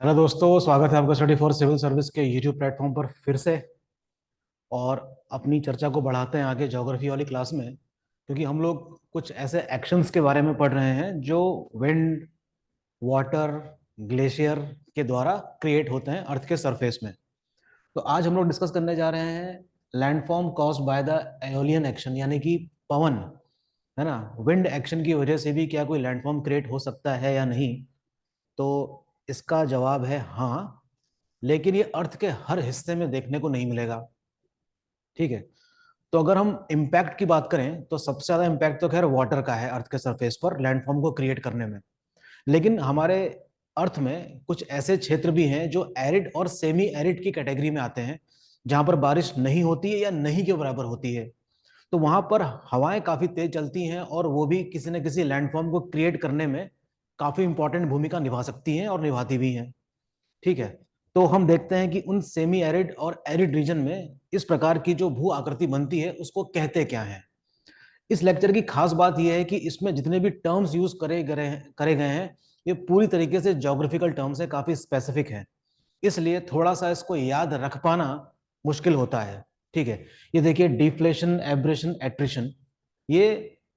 Hello दोस्तों, स्वागत है आपका स्टडी फॉर सिविल सर्विस के यूट्यूब प्लेटफॉर्म पर फिर से। और अपनी चर्चा को बढ़ाते हैं आगे ज्योग्राफी वाली क्लास में, क्योंकि हम लोग कुछ ऐसे एक्शंस के बारे में पढ़ रहे हैं जो विंड, वाटर, ग्लेशियर के द्वारा क्रिएट होते हैं अर्थ के सरफेस में। तो आज हम लोग डिस्कस करने जा रहे हैं landform caused by the aeolian action, यानी कि पवन, है ना, विंड एक्शन की वजह से भी क्या कोई लैंडफॉर्म क्रिएट हो सकता है या नहीं। तो इसका जवाब है हाँ, लेकिन ये अर्थ के हर हिस्से में देखने को नहीं मिलेगा। ठीक है। तो अगर हम इम्पैक्ट की बात करें तो सबसे ज्यादा इम्पैक्ट तो खैर वाटर का है अर्थ के सरफेस पर लैंडफॉर्म को क्रिएट करने में। लेकिन हमारे अर्थ में कुछ ऐसे क्षेत्र भी हैं जो एरिड और सेमी एरिड की कैटेगरी में आते हैं, जहां पर बारिश नहीं होती है या नहीं के बराबर होती है। तो वहां पर हवाएं काफी तेज चलती हैं और वो भी किसी न किसी लैंडफॉर्म को क्रिएट करने में काफी इंपॉर्टेंट भूमिका निभा सकती हैं और निभाती भी हैं। ठीक है। तो हम देखते हैं कि उन सेमी एरिड और एरिड रीजन में इस प्रकार की जो भू आकृति बनती है उसको कहते क्या है। इस लेक्चर की खास बात यह है कि इसमें जितने भी टर्म्स यूज करे गए हैं ये पूरी तरीके से ज्योग्राफिकल टर्म्स है, काफी स्पेसिफिक है। इसलिए थोड़ा सा इसको याद रख पाना मुश्किल होता है। ठीक है। ये देखिए, डिफ्लेशन, एब्रेशन, एट्रिशन, ये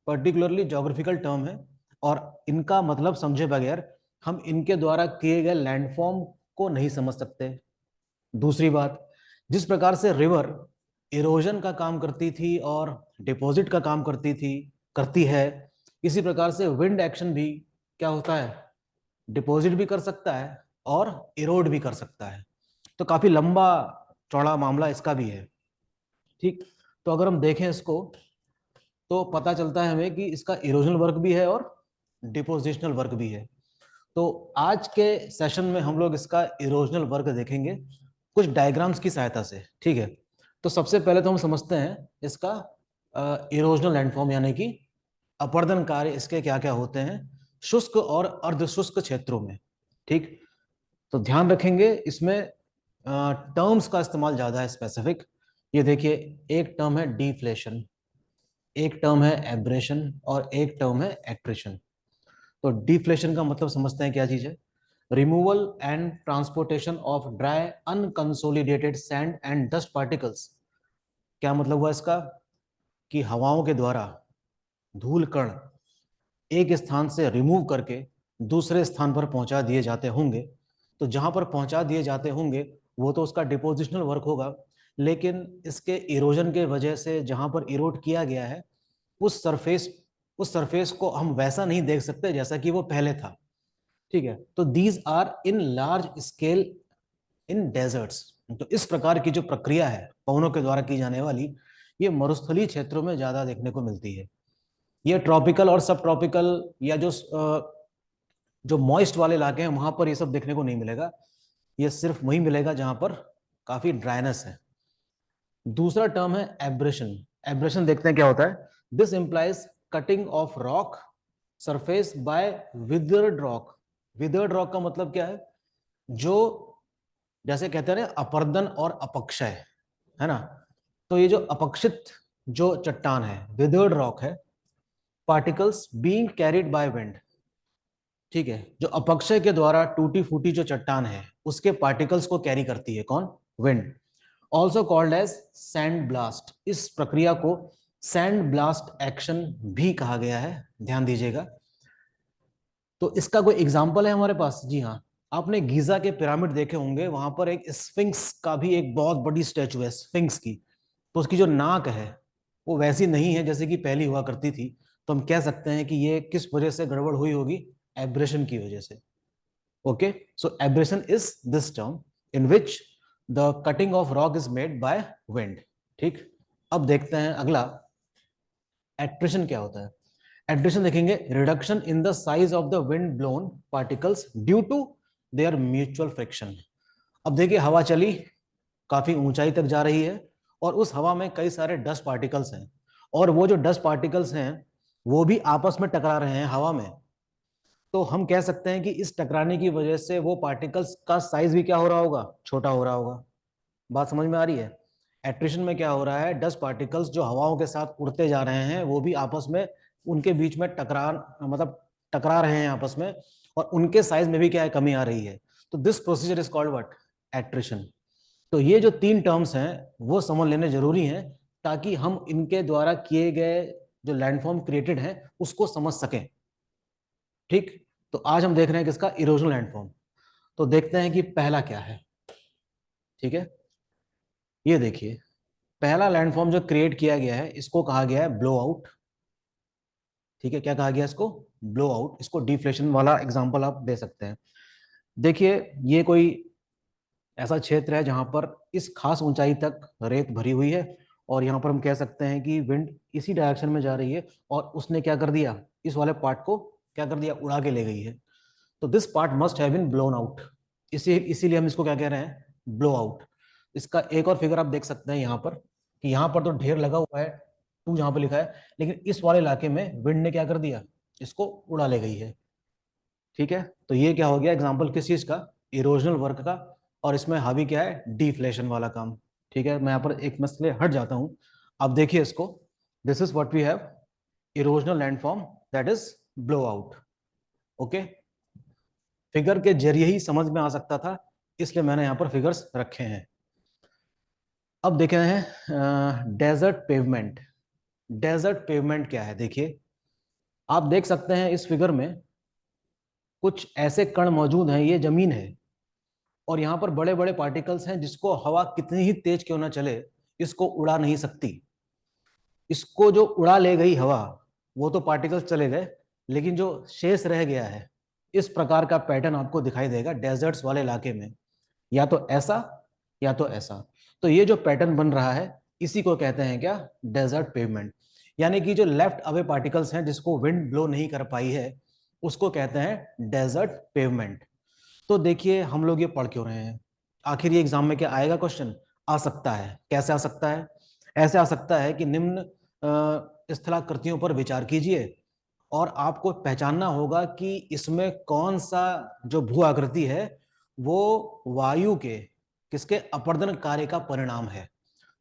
पर्टिकुलरली ज्योग्राफिकल टर्म है और इनका मतलब समझे बगैर हम इनके द्वारा किए गए लैंडफॉर्म को नहीं समझ सकते। दूसरी बात, जिस प्रकार से रिवर इरोजन का काम करती थी और डिपॉजिट का काम करती है, इसी प्रकार से विंड एक्शन भी क्या होता है, डिपॉजिट भी कर सकता है और इरोड भी कर सकता है। तो काफी लंबा चौड़ा मामला इसका भी है। ठीक। तो अगर हम देखें इसको तो पता चलता है हमें कि इसका इरोजनल वर्क भी है और डिपोजिशनल वर्क भी है। तो आज के सेशन में हम लोग इसका इरोजनल वर्क देखेंगे कुछ डायग्राम्स की सहायता से। ठीक है। तो सबसे पहले तो हम समझते हैं इसका इरोजनल लैंडफॉर्म, यानी कि अपर्दन कार्य इसके क्या क्या होते हैं शुष्क और अर्ध शुष्क क्षेत्रों में। ठीक। तो ध्यान रखेंगे इसमें टर्म्स का इस्तेमाल ज्यादा है, स्पेसिफिक। ये देखिए, एक टर्म है डिफ्लेशन, एक टर्म है एब्रेशन और एक टर्म है एक्ट्रेशन। तो डिफ्लेशन का मतलब समझते हैं क्या चीज है। Removal and transportation of dry unconsolidated sand and dust particles. क्या मतलब हुआ इसका, कि हवाओं के द्वारा धूल कण एक स्थान से रिमूव करके दूसरे स्थान पर पहुंचा दिए जाते होंगे। तो जहां पर पहुंचा दिए जाते होंगे वो तो उसका डिपोजिशनल वर्क होगा, लेकिन इसके इरोजन के वजह से जहां पर इरोड किया गया है उस सरफेस उस सरफेस को हम वैसा नहीं देख सकते जैसा कि वो पहले था। ठीक है। तो these are in large scale in deserts. तो इस प्रकार की जो प्रक्रिया है पवनों के द्वारा की जाने वाली, ये मरुस्थलीय क्षेत्रों में ज्यादा देखने को मिलती है। ये ट्रॉपिकल और सब ट्रॉपिकल या जो मॉइस्ट वाले इलाके हैं वहां पर ये सब देखने को नहीं मिलेगा। ये सिर्फ वहीं मिलेगा जहां पर काफी ड्राइनेस है। दूसरा टर्म है एब्रेशन। एब्रेशन देखते हैं क्या होता है। This implies cutting of rock surface by withered rock. Withered rock का मतलब क्या है, जो जैसे कहते हैं ना अपर्दन और अपक्षय, है ना। तो ये जो अपक्षित जो चट्टान है, विदर्ड रॉक है, particles being carried by wind. ठीक है। जो अपक्षय के द्वारा टूटी फूटी जो चट्टान है उसके पार्टिकल्स को कैरी करती है कौन, wind. Also called as sand blast. इस प्रक्रिया को सैंड ब्लास्ट एक्शन भी कहा गया है, ध्यान दीजिएगा। तो इसका कोई एग्जाम्पल है हमारे पास, जी हाँ। आपने गीजा के पिरामिड देखे होंगे, वहां पर एक स्फिंक्स का भी एक बहुत बड़ी स्टैचू है स्फिंक्स की। तो उसकी जो नाक है वो वैसी नहीं है जैसे कि पहली हुआ करती थी। तो हम कह सकते हैं कि ये किस वजह से गड़बड़ हुई होगी, एब्रेशन की वजह से। Okay. So abrasion is this term in which the cutting of rock is made by wind. ठीक। अब देखते हैं अगला, एट्रिशन क्या होता है। एट्रिशन देखेंगे, reduction in the size of the wind blown particles due to their mutual friction. अब देखिए, हवा चली, काफी ऊंचाई तक जा रही है और उस हवा में कई सारे डस्ट पार्टिकल्स हैं, और वो जो डस्ट पार्टिकल्स हैं वो भी आपस में टकरा रहे हैं हवा में। तो हम कह सकते हैं कि इस टकराने की वजह से वो पार्टिकल्स का साइज भी क्या हो रहा होगा, छोटा हो रहा होगा। बात समझ में आ रही है। एट्रिशन में क्या हो रहा है, डस्ट पार्टिकल्स जो हवाओं के साथ उड़ते जा रहे हैं वो भी आपस में, उनके बीच में टकरा, मतलब टकरा रहे हैं आपस में, और उनके साइज में भी क्या है, कमी आ रही है। तो this procedure is called what? Attrition. तो ये जो तीन टर्म्स हैं वो समझ लेने जरूरी हैं, ताकि हम इनके द्वारा किए गए जो लैंडफॉर्म क्रिएटेड हैं उसको समझ सकें। ठीक, तो आज हम देख रहे हैं किसका? Erosional landform. तो देखते हैं कि पहला क्या है। ठीक है, ये देखिए, पहला लैंडफॉर्म जो क्रिएट किया गया है इसको कहा गया है ब्लो आउट। ठीक है, क्या कहा गया इसको? Blow out. इसको डिफ्लेशन वाला एग्जांपल आप दे सकते हैं। देखिए, ये कोई ऐसा क्षेत्र है जहां पर इस खास ऊंचाई तक रेत भरी हुई है, और यहाँ पर हम कह सकते हैं कि विंड इसी डायरेक्शन में जा रही है, और उसने क्या कर दिया? इस वाले पार्ट को क्या कर दिया? उड़ा के ले गई है। तो this part must have been blown out. इसीलिए हम इसको क्या कह रहे हैं? Blow out. इसका एक और फिगर आप देख सकते हैं यहाँ पर, कि यहाँ पर तो ढेर लगा हुआ है, टू जहां पर लिखा है, लेकिन इस वाले इलाके में विंड ने क्या कर दिया? इसको उड़ा ले गई है। ठीक है, तो ये क्या हो गया? एग्जाम्पल किस चीज का? इरोजनल वर्क का। और इसमें हावी क्या है? डिफ्लेशन वाला काम। ठीक है, मैं यहाँ पर एक मसले हट जाता हूं। अब देखिए इसको, this is what we have, erosional landform, that is blow out. Okay, figure के जरिए ही समझ में आ सकता था, इसलिए मैंने यहाँ पर फिगर्स रखे हैं। अब देख रहे हैं डेजर्ट पेवमेंट। डेजर्ट पेवमेंट क्या है? देखिए, आप देख सकते हैं इस फिगर में कुछ ऐसे कण मौजूद हैं, ये जमीन है, और यहां पर बड़े बड़े पार्टिकल्स हैं जिसको हवा कितनी ही तेज क्यों ना चले इसको उड़ा नहीं सकती। इसको जो उड़ा ले गई हवा, वो तो पार्टिकल्स चले गए, लेकिन जो शेष रह गया है, इस प्रकार का पैटर्न आपको दिखाई देगा डेजर्ट्स वाले इलाके में, या तो ऐसा या तो ऐसा। तो ये जो पैटर्न बन रहा है इसी को कहते हैं क्या? Desert pavement. यानी कि जो लेफ्ट अवे पार्टिकल्स हैं जिसको विंड ब्लो नहीं कर पाई है, उसको कहते हैं डेजर्ट पेवमेंट। तो देखिए, हम लोग ये पढ़ क्यों रहे हैं? आखिर ये एग्जाम में क्या आएगा? क्वेश्चन आ सकता है। कैसे आ सकता है? ऐसे आ सकता है कि निम्न स्थलाकृतियों पर विचार कीजिए, और आपको पहचानना होगा कि इसमें कौन सा जो भू आकृति है वो वायु के किसके अपर्दन कार्य का परिणाम है।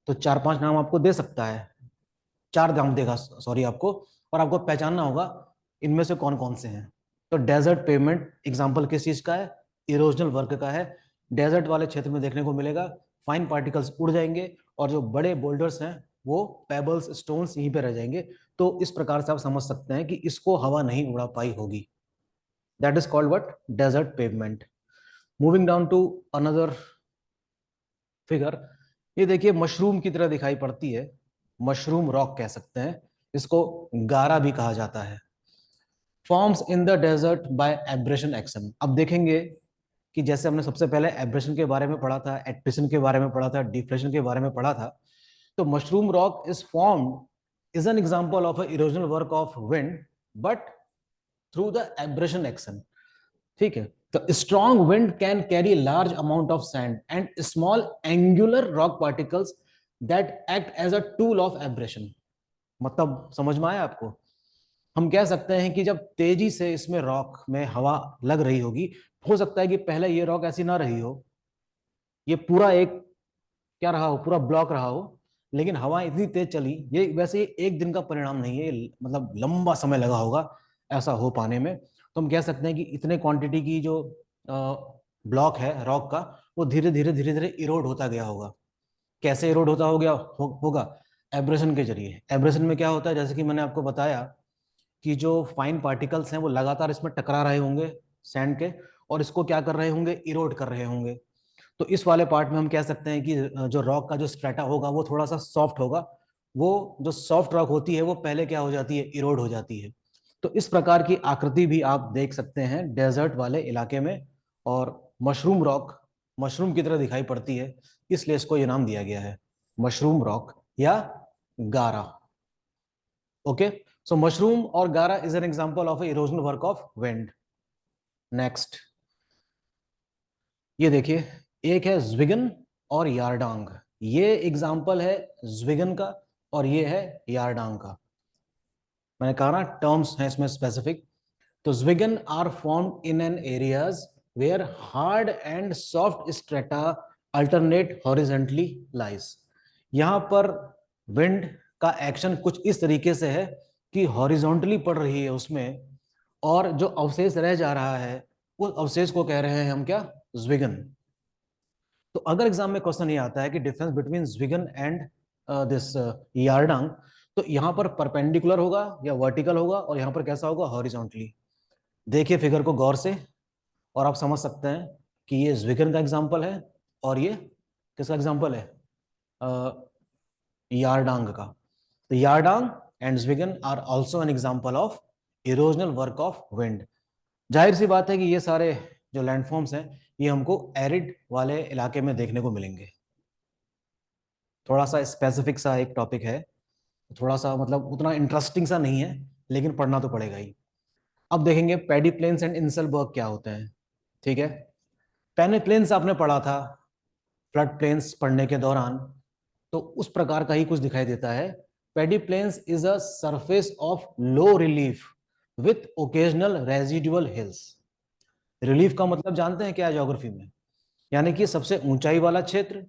तो चार पांच नाम आपको दे सकता है, चार नाम देगा सॉरी आपको, और आपको पहचानना होगा इनमें से कौन कौन से हैं। तो डेजर्ट पेवमेंट एग्जांपल किस चीज का है? इरोजनल वर्क का है। डेजर्ट वाले क्षेत्र में देखने को मिलेगा, फाइन पार्टिकल्स उड़ जाएंगे, और जो बड़े बोल्डर्स हैं वो पेबल्स, स्टोन्स यहीं पे रह जाएंगे। तो इस प्रकार से आप समझ सकते हैं कि इसको हवा नहीं उड़ा पाई होगी। That is called what? Desert pavement. Moving down to another figure, ये देखिए मशरूम की तरह दिखाई पड़ती है, मशरूम रॉक कह सकते हैं इसको, गारा भी कहा जाता है। Forms in the desert by abrasion action. अब देखेंगे कि जैसे हमने सबसे पहले एब्रेशन के बारे में पढ़ा था, एट्रिशन के बारे में पढ़ा था, डिफ्लेशन के बारे में पढ़ा था, तो mushroom rock is formed is an example of erosional work of wind, but through the abrasion action. ठीक है, तो strong wind can carry large amount of sand and small angular rock particles that act as a tool of abrasion. मतलब समझ में आया आपको? हम कह सकते हैं कि जब तेजी से इसमें रॉक में हवा लग रही होगी, हो सकता है कि पहले ये रॉक ऐसी ना रही हो, ये पूरा एक क्या रहा हो? पूरा ब्लॉक रहा हो, लेकिन हवा इतनी तेज चली, ये वैसे एक दिन का परिणाम नहीं है, मतलब लंबा समय लगा होगा ऐसा हो पाने में। तो हम कह सकते हैं कि इतने क्वांटिटी की जो ब्लॉक है रॉक का, वो धीरे धीरे इरोड होता गया होगा। कैसे इरोड होता हो गया होगा? एब्रेशन के जरिए। एब्रेशन में क्या होता है, जैसे कि मैंने आपको बताया कि जो फाइन पार्टिकल्स हैं वो लगातार इसमें टकरा रहे होंगे सैंड के, और इसको क्या कर रहे होंगे? इरोड कर रहे होंगे। तो इस वाले पार्ट में हम कह सकते हैं कि जो रॉक का जो स्ट्रेटा होगा वो थोड़ा सा सॉफ्ट होगा। वो जो सॉफ्ट रॉक होती है वो पहले क्या हो जाती है? इरोड हो जाती है। तो इस प्रकार की आकृति भी आप देख सकते हैं डेजर्ट वाले इलाके में, और मशरूम रॉक मशरूम की तरह दिखाई पड़ती है, इसलिए इसको ये नाम दिया गया है, मशरूम रॉक या गारा। ओके, सो मशरूम और गारा is an example of erosional work of wind. Next, ये देखिए, एक है ज्विगन और यारडांग। ये एग्जाम्पल है ज्विगन का, और ये है यारडांग का। मैंने कहा ना टर्म्स हैं इसमें स्पेसिफिक। तो zeugen are formed in an areas where hard and soft strata alternate horizontally lies. यहां पर विंड का एक्शन कुछ इस तरीके से है कि हॉरिजॉन्टली पड़ रही है उसमें, और जो अवशेष रह जा रहा है उस अवशेष को कह रहे हैं हम क्या? ज्विगन। तो अगर एग्जाम में क्वेश्चन ये आता है कि डिफरेंस बिटवीन ज्विगन एंड दिस यार्डांग, तो यहाँ पर परपेंडिकुलर होगा या वर्टिकल होगा, और यहाँ पर कैसा होगा, हॉरिजॉन्टली। देखिए फिगर को गौर से और आप समझ सकते हैं कि ये ज्विगन का एग्जाम्पल है और ये किसका एग्जाम्पल है, यार्डांग का। तो yardang and zeugen are also an example of erosional work of wind. जाहिर सी बात है कि ये सारे जो लैंडफॉर्म्स हैं ये हमको एरिड वाले इलाके में देखने को मिलेंगे। थोड़ा सा स्पेसिफिक सा एक टॉपिक है, थोड़ा सा मतलब उतना इंटरेस्टिंग सा नहीं है, लेकिन पढ़ना तो पड़ेगा ही। अब देखेंगे पेडी प्लेन्स एंड इंसलबर्ग क्या होते हैं। ठीक है, पेनी प्लेन्स आपने पढ़ा था फ्लड प्लेन्स पढ़ने के दौरान, तो उस प्रकार का ही कुछ दिखाई देता है। Paddy plains is a surface of low relief with occasional residual hills. Relief का मतलब जानते हैं क्या है ज्योग्राफी में, यानी कि सबसे ऊंचाई वाला क्षेत्र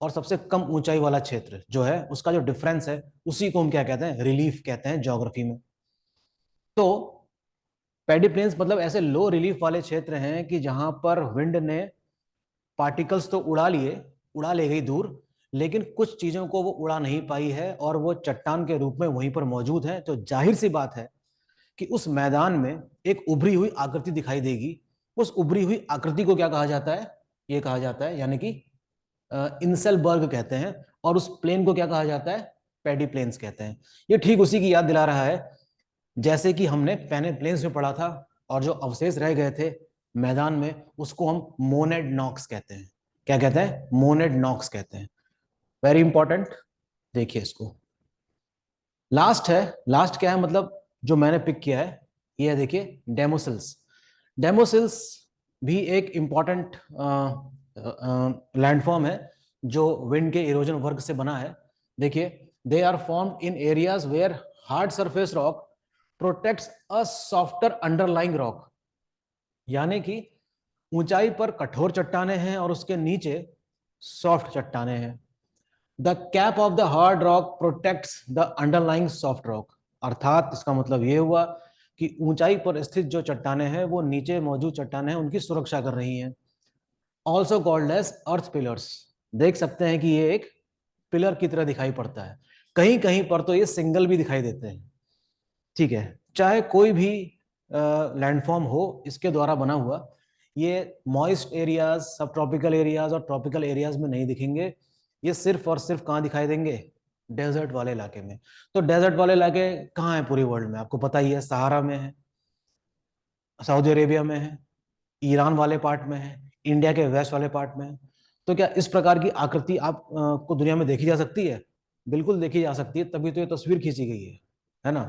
और सबसे कम ऊंचाई वाला क्षेत्र जो है उसका जो डिफरेंस है उसी को हम क्या कहते हैं, रिलीफ कहते हैं ज्योग्राफी में। तो पेडी प्लेन्स मतलब ऐसे लो रिलीफ वाले क्षेत्र हैं कि जहां पर विंड ने पार्टिकल्स तो उड़ा लिए, उड़ा ले गई दूर, लेकिन कुछ चीजों को वो उड़ा नहीं पाई है और वो चट्टान के रूप में वहीं पर मौजूद है। तो जाहिर सी बात है कि उस मैदान में एक उभरी हुई आकृति दिखाई देगी। उस उभरी हुई आकृति को क्या कहा जाता है, ये कहा जाता है, यानी कि इंसेलबर्ग कहते हैं। और उस प्लेन को क्या कहा जाता है, पेडी प्लेन्स कहते हैं। ये ठीक उसी की याद दिला रहा है जैसे कि हमने पेनी प्लेन्स में पढ़ा था, और जो अवशेष रह गए थे मैदान में उसको हम मोनेड नॉक्स कहते हैं। क्या कहते हैं, मोनेड नॉक्स कहते हैं। वेरी इंपॉर्टेंट, देखिए इसको। लास्ट है, लास्ट क्या है मतलब जो मैंने पिक किया है ये है, देखिए डेमोसिल्स। डेमोसिल्स भी एक इंपॉर्टेंट लैंडफॉर्म है जो विंड के इरोजन वर्क से बना है। देखिए, they are formed in areas where hard surface rock protects a softer underlying rock. यानी कि ऊंचाई पर कठोर चट्टाने हैं और उसके नीचे सॉफ्ट चट्टाने हैं। The cap of the hard rock protects the underlying soft rock. अर्थात इसका मतलब यह हुआ कि ऊंचाई पर स्थित जो चट्टाने हैं वो नीचे मौजूद चट्टाने हैं उनकी सुरक्षा कर रही हैं। Also called as earth pillars. देख सकते हैं कि ये एक पिलर की तरह दिखाई पड़ता है, कहीं कहीं पर तो ये सिंगल भी दिखाई देते हैं। ठीक है, चाहे कोई भी लैंडफॉर्म हो इसके द्वारा बना हुआ, ये मॉइस्ट एरियाज, सब ट्रॉपिकल एरियाज और ट्रॉपिकल एरियाज में नहीं दिखेंगे। ये सिर्फ और सिर्फ कहाँ दिखाई देंगे, डेजर्ट वाले इलाके में। तो डेजर्ट वाले इलाके कहाँ है पूरी वर्ल्ड में, आपको पता ही है, सहारा में है, सऊदी अरेबिया में है, ईरान वाले पार्ट में है, इंडिया के वेस्ट वाले पार्ट में है। तो क्या इस प्रकार की आकृति आप को दुनिया में देखी जा सकती है, बिल्कुल देखी जा सकती है, तभी तो ये तस्वीर खींची गई है ना।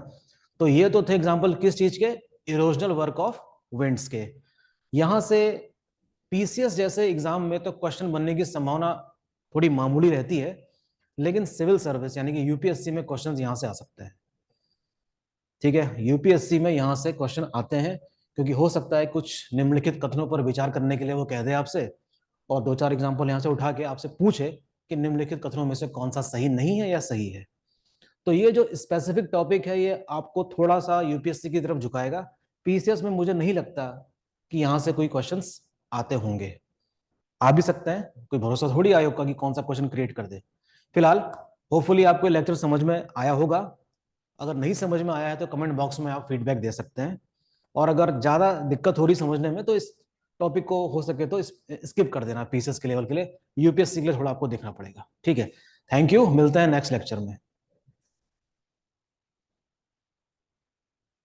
तो ये तो थे एग्जाम्पल किस चीज के, इरोजनल वर्क ऑफ विंड्स के। यहां से पीसीएस जैसे एग्जाम में तो क्वेश्चन बनने की संभावना थोड़ी मामूली रहती है, लेकिन सिविल सर्विस यानी कि यूपीएससी में क्वेश्चन यहां से आ सकते हैं। ठीक है, यूपीएससी में यहां से क्वेश्चन आते हैं, क्योंकि हो सकता है कुछ निम्नलिखित कथनों पर विचार करने के लिए वो कह दे आपसे, और दो चार एग्जाम्पल यहां से उठा के आपसे पूछे कि निम्नलिखित कथनों में से कौन सा सही नहीं है या सही है। तो ये जो स्पेसिफिक टॉपिक है ये आपको थोड़ा सा यूपीएससी की तरफ झुकाएगा। पीसीएस में मुझे नहीं लगता कि यहां से कोई क्वेश्चंस आते होंगे, आ भी सकते हैं, कोई भरोसा थोड़ी आयोग का कि कौन सा क्वेश्चन क्रिएट कर दे। फिलहाल होपफुली आपको लेक्चर समझ में आया होगा। अगर नहीं समझ में आया है तो कमेंट बॉक्स में आप फीडबैक दे सकते हैं, और अगर ज्यादा दिक्कत हो रही समझने में तो इस टॉपिक को हो सके तो स्किप कर देना पीसीएस के लेवल के लिए। यूपीएससी के लिए थोड़ा आपको देखना पड़ेगा। ठीक है, थैंक यू, मिलते हैं नेक्स्ट लेक्चर में।